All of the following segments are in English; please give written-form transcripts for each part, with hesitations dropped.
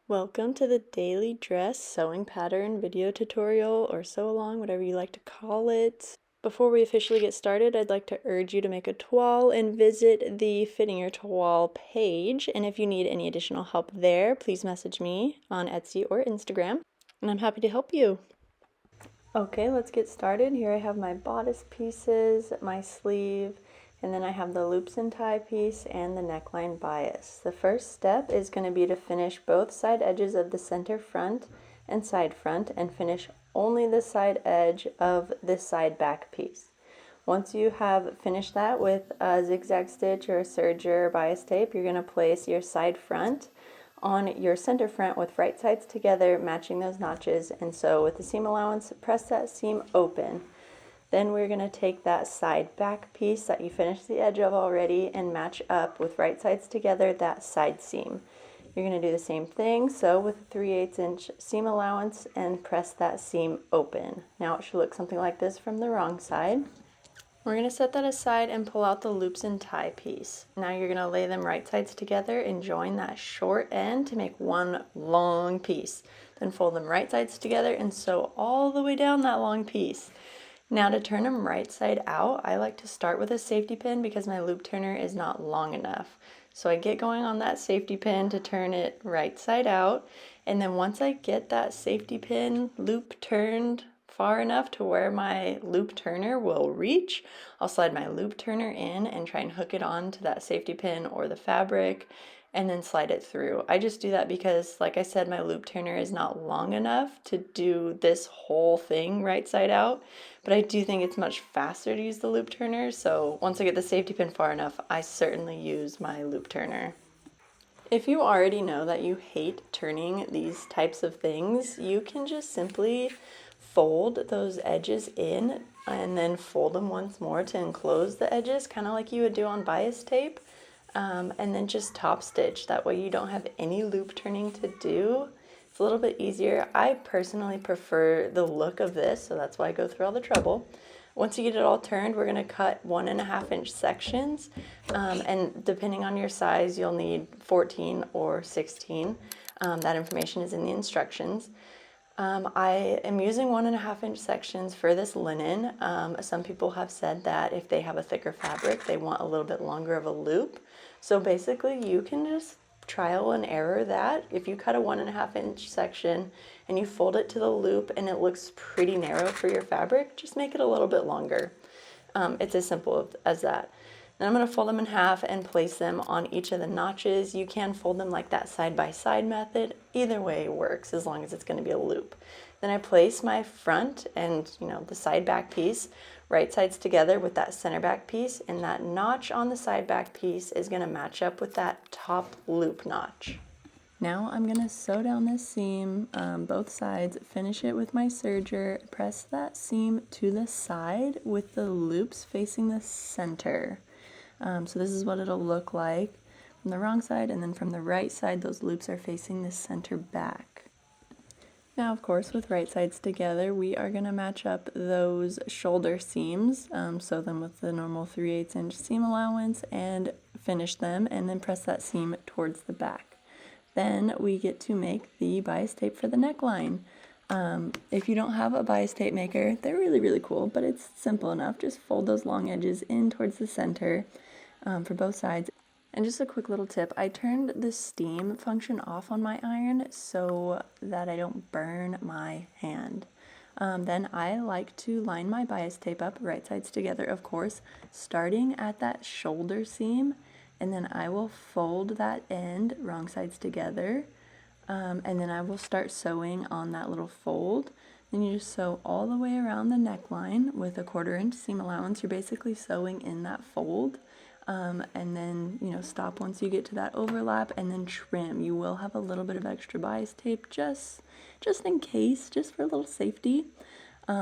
Welcome to the daily dress sewing pattern video tutorial or sew along, whatever you like to call it. Before we officially get started, I'd like to urge you to make a toile and visit the Fitting Your Toile page. And if you need any additional help there, please message me on Etsy or Instagram, and I'm happy to help you. Okay, let's get started. Here I have my bodice pieces, my sleeve, and then I have the loops and tie piece and the neckline bias. The first step is going to be to finish both side edges of the center front and side front and finish only the side edge of this side back piece. Once you have finished that with a zigzag stitch or a serger or bias tape, you're going to place your side front on your center front with right sides together, matching those notches, and sew with the seam allowance, press that seam open. Then we're going to take that side back piece that you finished the edge of already and match up with right sides together that side seam. You're going to do the same thing, sew with a 3/8 inch seam allowance and press that seam open. Now it should look something like this from the wrong side. We're going to set that aside and pull out the loops and tie piece. Now you're going to lay them right sides together and join that short end to make one long piece. Then fold them right sides together and sew all the way down that long piece. Now to turn them right side out, I like to start with a safety pin because my loop turner is not long enough. So I get going on that safety pin to turn it right side out, and then once I get that safety pin loop turned far enough to where my loop turner will reach, I'll slide my loop turner in and try and hook it on to that safety pin or the fabric and then slide it through. I just do that because, like I said, my loop turner is not long enough to do this whole thing right side out, but I do think it's much faster to use the loop turner, so once I get the safety pin far enough, I certainly use my loop turner. If you already know that you hate turning these types of things, you can just simply fold those edges in and then fold them once more to enclose the edges, kind of like you would do on bias tape, and then just top stitch. That way you don't have any loop turning to do. It's a little bit easier. I personally prefer the look of this, so that's why I go through all the trouble. Once you get it all turned, we're going to cut 1.5 inch sections, and depending on your size, you'll need 14 or 16. That information is in the instructions. I am using 1.5 inch sections for this linen. Some people have said that if they have a thicker fabric, they want a little bit longer of a loop. So basically you can just trial and error that. If you cut a 1.5 inch section and you fold it to the loop and it looks pretty narrow for your fabric, just make it a little bit longer. It's as simple as that. Then I'm going to fold them in half and place them on each of the notches. You can fold them like that side by side method. Either way works as long as it's going to be a loop. Then I place my front and the side back piece right sides together with that center back piece, and that notch on the side back piece is going to match up with that top loop notch. Now I'm going to sew down this seam, both sides, finish it with my serger, press that seam to the side with the loops facing the center. So this is what it'll look like from the wrong side, and then from the right side those loops are facing the center back. Now of course with right sides together we are going to match up those shoulder seams, sew them with the normal 3/8 inch seam allowance and finish them, and then press that seam towards the back. Then we get to make the bias tape for the neckline. If you don't have a bias tape maker, they're really cool, but it's simple enough. Just fold those long edges in towards the center for both sides. And just a quick little tip, I turned the steam function off on my iron so that I don't burn my hand. Then I like to line my bias tape up, right sides together of course, starting at that shoulder seam, and then I will fold that end wrong sides together, and then I will start sewing on that little fold. Then you just sew all the way around the neckline with a 1/4 inch seam allowance. You're basically sewing in that fold, and then stop once you get to that overlap, and then trim. You will have a little bit of extra bias tape just in case, just for a little safety,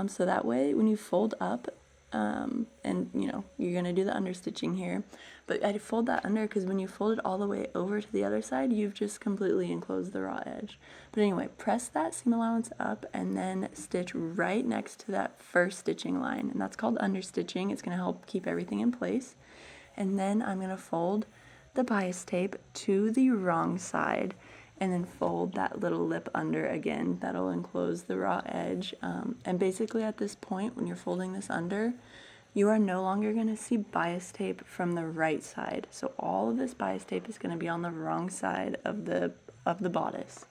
so that way when you fold up, and you're going to do the understitching here, but I fold that under because when you fold it all the way over to the other side, you've just completely enclosed the raw edge. But anyway, press that seam allowance up and then stitch right next to that first stitching line, and that's called understitching. It's going to help keep everything in place. And then I'm going to fold the bias tape to the wrong side, and then fold that little lip under again. That'll enclose the raw edge. And basically at this point, when you're folding this under, you are no longer going to see bias tape from the right side. So all of this bias tape is going to be on the wrong side of the bodice.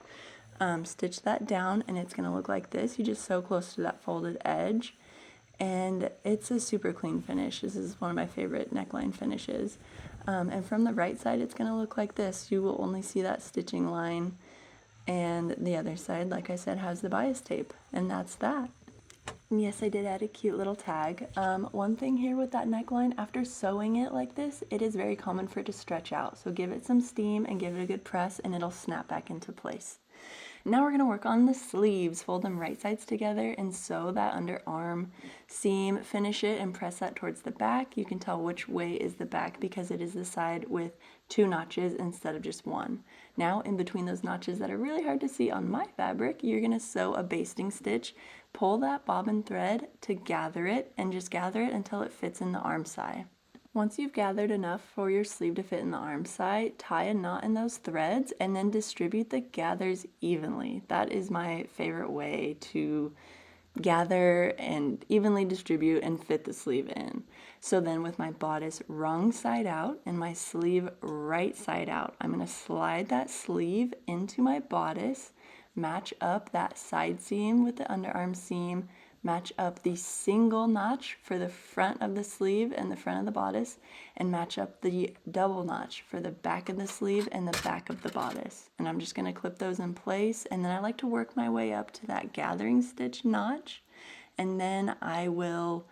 Stitch that down and it's going to look like this. You just sew close to that folded edge, and it's a super clean finish. This is one of my favorite neckline finishes. And from the right side, it's going to look like this. You will only see that stitching line, and the other side, like I said, has the bias tape, and that's that. And yes, I did add a cute little tag. One thing here with that neckline, after sewing it like this, it is very common for it to stretch out. So give it some steam and give it a good press, and it'll snap back into place. Now we're going to work on the sleeves. Fold them right sides together and sew that underarm seam. Finish it and press that towards the back. You can tell which way is the back because it is the side with 2 notches instead of just 1. Now in between those notches that are really hard to see on my fabric, you're going to sew a basting stitch. Pull that bobbin thread to gather it, and just gather it until it fits in the arm side. Once you've gathered enough for your sleeve to fit in the arm side, tie a knot in those threads and then distribute the gathers evenly. That is my favorite way to gather and evenly distribute and fit the sleeve in. So then with my bodice wrong side out and my sleeve right side out, I'm going to slide that sleeve into my bodice, match up that side seam with the underarm seam, match up the single notch for the front of the sleeve and the front of the bodice, and match up the double notch for the back of the sleeve and the back of the bodice. And I'm just going to clip those in place, and then I like to work my way up to that gathering stitch notch, and then I will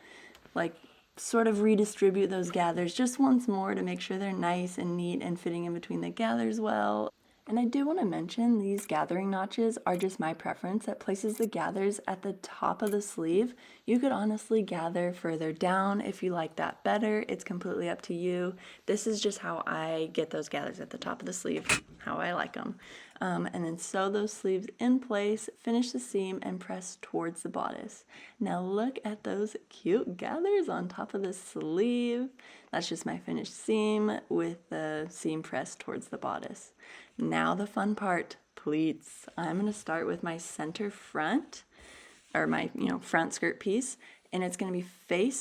like sort of redistribute those gathers just once more to make sure they're nice and neat and fitting in between the gathers well. And I do want to mention these gathering notches are just my preference. It places the gathers at the top of the sleeve. You could honestly gather further down if you like that better. It's completely up to you. This is just how I get those gathers at the top of the sleeve, how I like them. And then sew those sleeves in place, finish the seam, and press towards the bodice. Now look at those cute gathers on top of the sleeve. That's just my finished seam with the seam pressed towards the bodice. Now the fun part, pleats. I'm going to start with my center front, or my front skirt piece, and it's going to be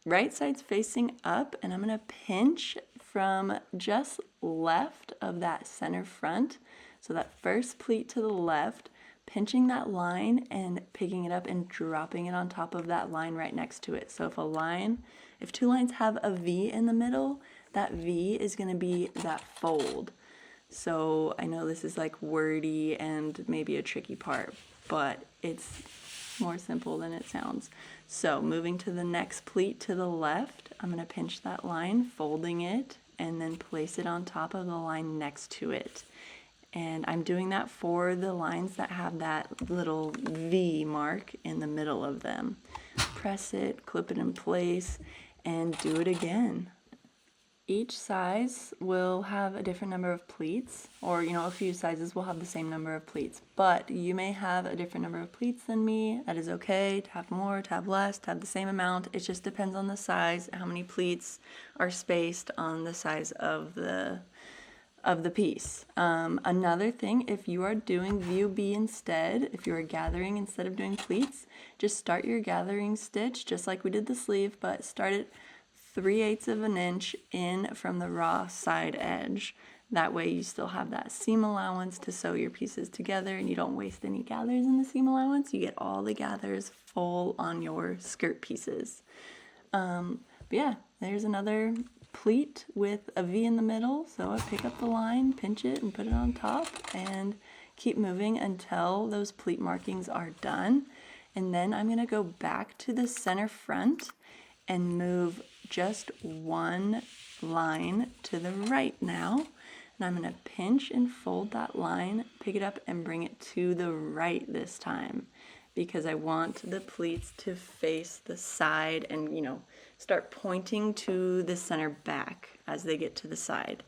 right sides facing up, and I'm going to pinch from just left of that center front. So that first pleat to the left, pinching that line and picking it up and dropping it on top of that line right next to it. So if 2 lines have a V in the middle, that V is going to be that fold. So I know this is like wordy and maybe a tricky part, but it's more simple than it sounds. So moving to the next pleat to the left, I'm going to pinch that line, folding it, and then place it on top of the line next to it. And I'm doing that for the lines that have that little V mark in the middle of them. Press it, clip it in place, and do it again. Each size will have a different number of pleats, or a few sizes will have the same number of pleats, but you may have a different number of pleats than me. That is okay, to have more, to have less, to have the same amount. It just depends on the size, how many pleats are spaced on the size of the piece. Another thing, if you are doing view B instead, if you are gathering instead of doing pleats, just start your gathering stitch just like we did the sleeve, but start it 3/8 of an inch in from the raw side edge. That way you still have that seam allowance to sew your pieces together, and you don't waste any gathers in the seam allowance. You get all the gathers full on your skirt pieces. But yeah, there's another pleat with a V in the middle. So I pick up the line, pinch it, and put it on top, and keep moving until those pleat markings are done. And then I'm going to go back to the center front and move just 1 line to the right now. And I'm going to pinch and fold that line, pick it up, and bring it to the right this time, because I want the pleats to face the side and, start pointing to the center back as they get to the side.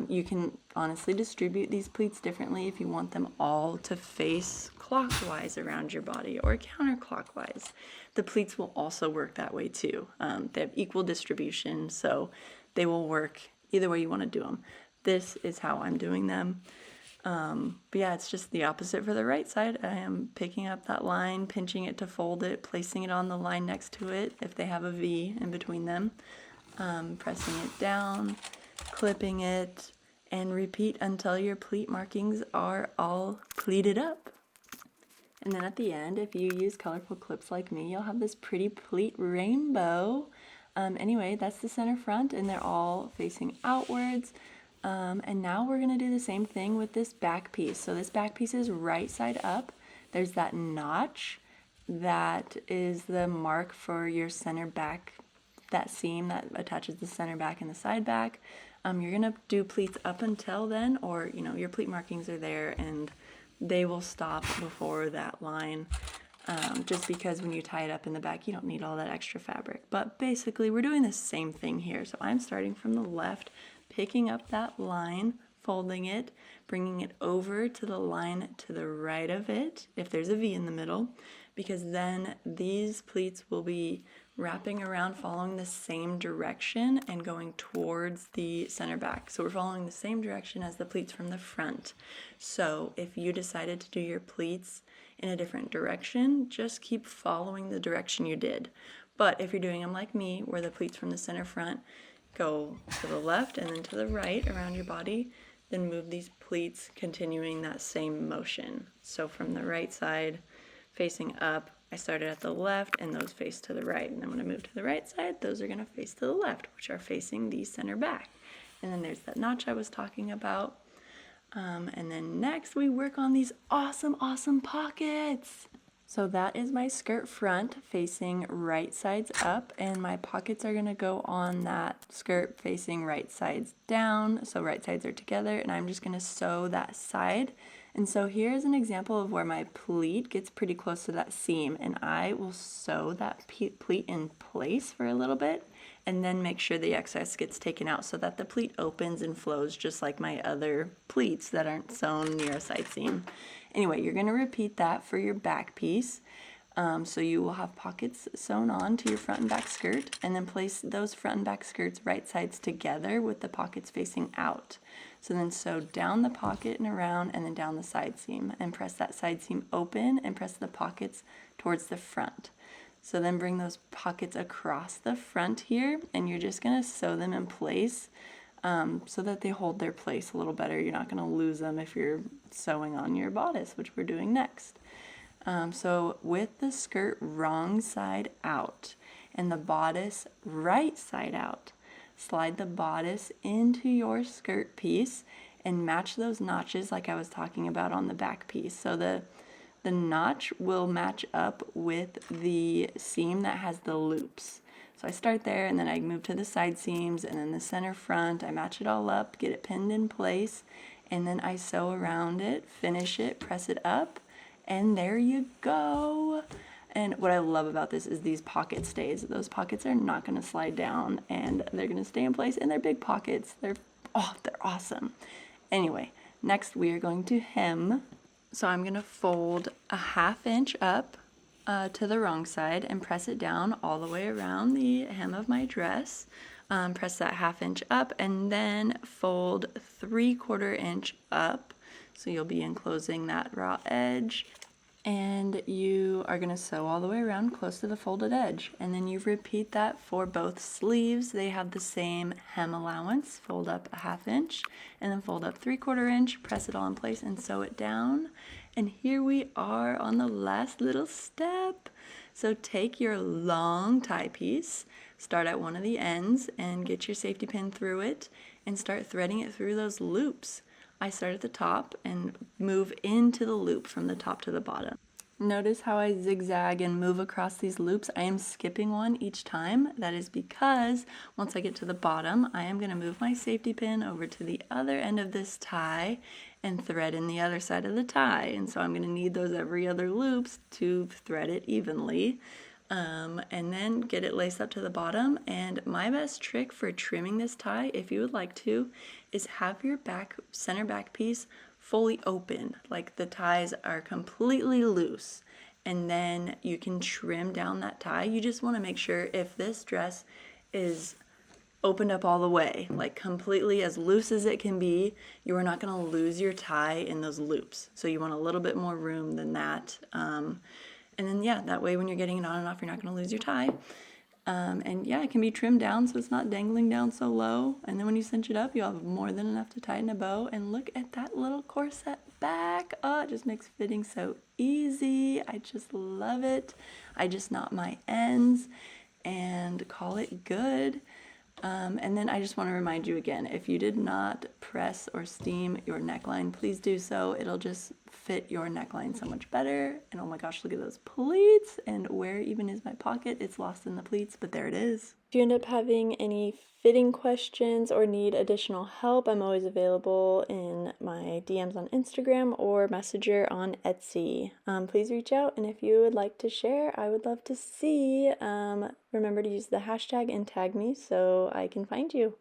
You can honestly distribute these pleats differently if you want them all to face clockwise around your body or counterclockwise. The pleats will also work that way too. They have equal distribution, so they will work either way you want to do them. This is how I'm doing them. But yeah, it's just the opposite for the right side. I am picking up that line, pinching it to fold it, placing it on the line next to it if they have a V in between them, pressing it down, clipping it, and repeat until your pleat markings are all pleated up. And then at the end, if you use colorful clips like me, you'll have this pretty pleat rainbow. Anyway, that's the center front, and they're all facing outwards. And now we're going to do the same thing with this back piece. So this back piece is right side up. There's that notch that is the mark for your center back, that seam that attaches the center back and the side back. You're going to do pleats up until then, or your pleat markings are there and they will stop before that line. Just because when you tie it up in the back, you don't need all that extra fabric. But basically, we're doing the same thing here. So I'm starting from the left, picking up that line, folding it, bringing it over to the line to the right of it, if there's a V in the middle, because then these pleats will be wrapping around, following the same direction and going towards the center back. So we're following the same direction as the pleats from the front. So if you decided to do your pleats in a different direction, just keep following the direction you did. But if you're doing them like me, where the pleats from the center front go to the left and then to the right around your body, then move these pleats continuing that same motion. So from the right side facing up, I started at the left and those face to the right. And then when I move to the right side, those are going to face to the left, which are facing the center back. And then there's that notch I was talking about. And then next we work on these awesome pockets. So that is my skirt front facing right sides up, and my pockets are gonna go on that skirt facing right sides down. So right sides are together, and I'm just gonna sew that side. And so here's an example of where my pleat gets pretty close to that seam, and I will sew that pleat in place for a little bit and then make sure the excess gets taken out so that the pleat opens and flows just like my other pleats that aren't sewn near a side seam. Anyway, you're going to repeat that for your back piece. So you will have pockets sewn on to your front and back skirt, and then place those front and back skirts right sides together with the pockets facing out. So then sew down the pocket and around, and then down the side seam, and press that side seam open and press the pockets towards the front. So then bring those pockets across the front here, and you're just going to sew them in place so that they hold their place a little better. You're not going to lose them if you're sewing on your bodice, which we're doing next. So with the skirt wrong side out and the bodice right side out, slide the bodice into your skirt piece and match those notches like I was talking about on the back piece. So the notch will match up with the seam that has the loops. So I start there and then I move to the side seams and then the center front. I match it all up, get it pinned in place, and then I sew around it, finish it, press it up, and there you go. And what I love about this is these pocket stays. Those pockets are not going to slide down and they're going to stay in place, and they're big pockets. They're awesome. Anyway, next we are going to hem. So I'm going to fold a 1/2 inch up to the wrong side and press it down all the way around the hem of my dress. Press that 1/2 inch up and then fold 3/4 inch up. So you'll be enclosing that raw edge, and you are going to sew all the way around close to the folded edge. And then you repeat that for both sleeves. They have the same hem allowance. Fold up a 1/2 inch and then fold up 3/4 inch, press it all in place and sew it down. And here we are on the last little step. So take your long tie piece, start at one of the ends and get your safety pin through it and start threading it through those loops. I start at the top and move into the loop from the top to the bottom. Notice how I zigzag and move across these loops. I am skipping one each time. That is because once I get to the bottom, I am going to move my safety pin over to the other end of this tie and thread in the other side of the tie. And so I'm going to need those every other loops to thread it evenly. And then get it laced up to the bottom. And my best trick for trimming this tie, if you would like to, is have your center back piece fully open, like the ties are completely loose, and then you can trim down that tie. You just want to make sure, if this dress is opened up all the way, like completely as loose as it can be. You are not going to lose your tie in those loops. So you want a little bit more room than that. And then, yeah, that way when you're getting it on and off, you're not going to lose your tie. And yeah, it can be trimmed down so it's not dangling down so low. And then when you cinch it up, you'll have more than enough to tighten a bow. And look at that little corset back. Oh, it just makes fitting so easy. I just love it. I just knot my ends and call it good. And then I just want to remind you again, if you did not press or steam your neckline, please do so. It'll just fit your neckline so much better. And oh my gosh, look at those pleats. And where even is my pocket? It's lost in the pleats, but there it is. If you end up having any fitting questions or need additional help, I'm always available in my DMs on Instagram or Messenger on Etsy. Please reach out, and if you would like to share, I would love to see. Remember to use the hashtag and tag me so I can find you.